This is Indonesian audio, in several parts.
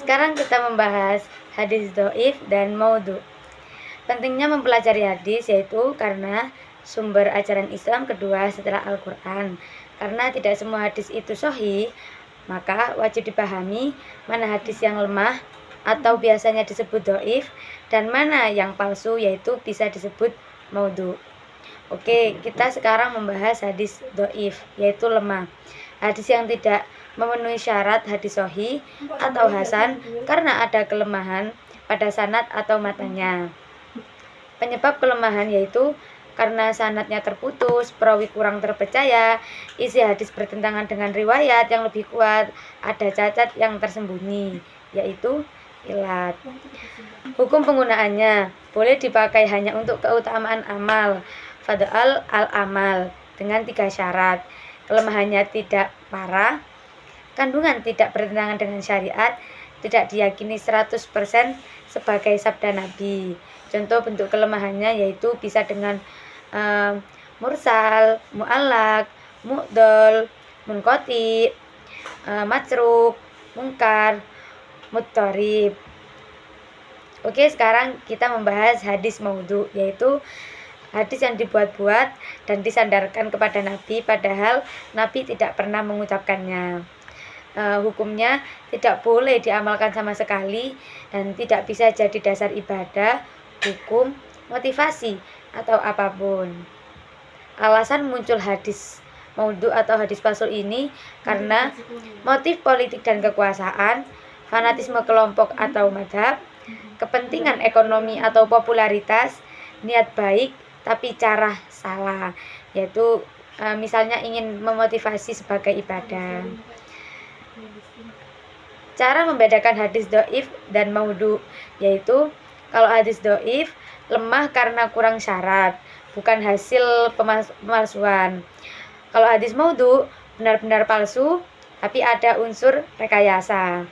Sekarang kita membahas hadis dhaif dan maudhu. Pentingnya mempelajari hadis yaitu karena sumber ajaran Islam kedua setelah Al-Quran. Karena tidak semua hadis itu sahih, maka wajib dipahami mana hadis yang lemah atau biasanya disebut dhaif dan mana yang palsu yaitu bisa disebut maudhu. Oke, kita sekarang membahas hadis dhaif yaitu lemah. Hadis yang tidak memenuhi syarat hadis sahih atau hasan karena ada kelemahan pada sanad atau matanya. Penyebab kelemahan yaitu karena sanadnya terputus, perawi kurang terpercaya, isi hadis bertentangan dengan riwayat yang lebih kuat, ada cacat yang tersembunyi, yaitu ilat. Hukum penggunaannya boleh dipakai hanya untuk keutamaan amal, fadha'al al-amal, dengan 3 syarat. Kelemahannya tidak parah, kandungan tidak bertentangan dengan syariat, tidak diyakini 100% sebagai sabda Nabi. Contoh bentuk kelemahannya yaitu bisa dengan mursal, mu'allaq, mu'dhal, munqati, matruk, mungkar, mudharib. Oke, sekarang kita membahas hadis maudhu, yaitu hadis yang dibuat-buat dan disandarkan kepada Nabi padahal Nabi tidak pernah mengucapkannya. Hukumnya tidak boleh diamalkan sama sekali dan tidak bisa jadi dasar ibadah, hukum, motivasi, atau apapun. Alasan muncul hadis maudhu atau hadis palsu ini karena motif politik dan kekuasaan, fanatisme kelompok atau madhab, kepentingan ekonomi atau popularitas, niat baik tapi cara salah, yaitu misalnya ingin memotivasi sebagai ibadah. Cara membedakan hadis dhaif dan maudhu yaitu kalau hadis dhaif lemah karena kurang syarat, bukan hasil pemalsuan. Kalau hadis maudhu benar-benar palsu tapi ada unsur rekayasa.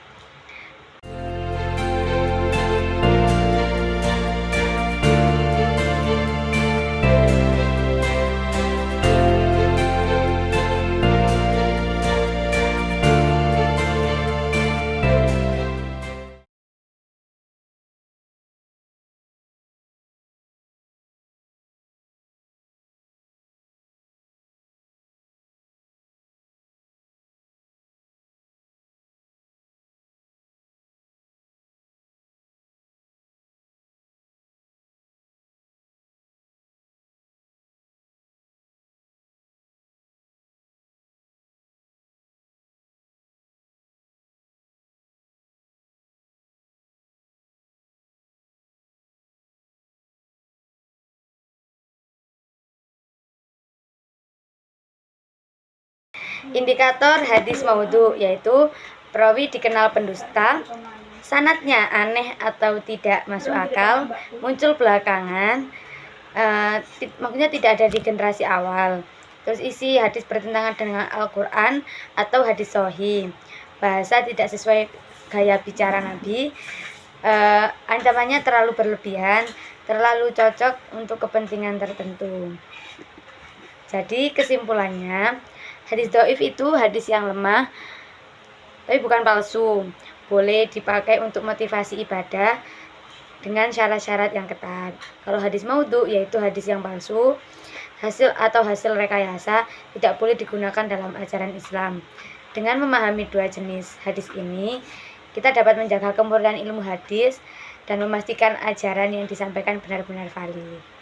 Indikator hadis maudhu yaitu perawi dikenal pendusta, sanadnya aneh atau tidak masuk akal, muncul belakangan, maksudnya tidak ada di generasi awal. Terus isi hadis bertentangan dengan Al-Quran atau hadis sahih, bahasa tidak sesuai gaya bicara Nabi, ancamannya terlalu berlebihan, terlalu cocok untuk kepentingan tertentu. Jadi kesimpulannya, hadis dhaif itu hadis yang lemah tapi bukan palsu, boleh dipakai untuk motivasi ibadah dengan syarat-syarat yang ketat. Kalau hadis maudhu yaitu hadis yang palsu, hasil rekayasa, tidak boleh digunakan dalam ajaran Islam. Dengan memahami 2 jenis hadis ini, kita dapat menjaga kemurnian ilmu hadis dan memastikan ajaran yang disampaikan benar-benar valid.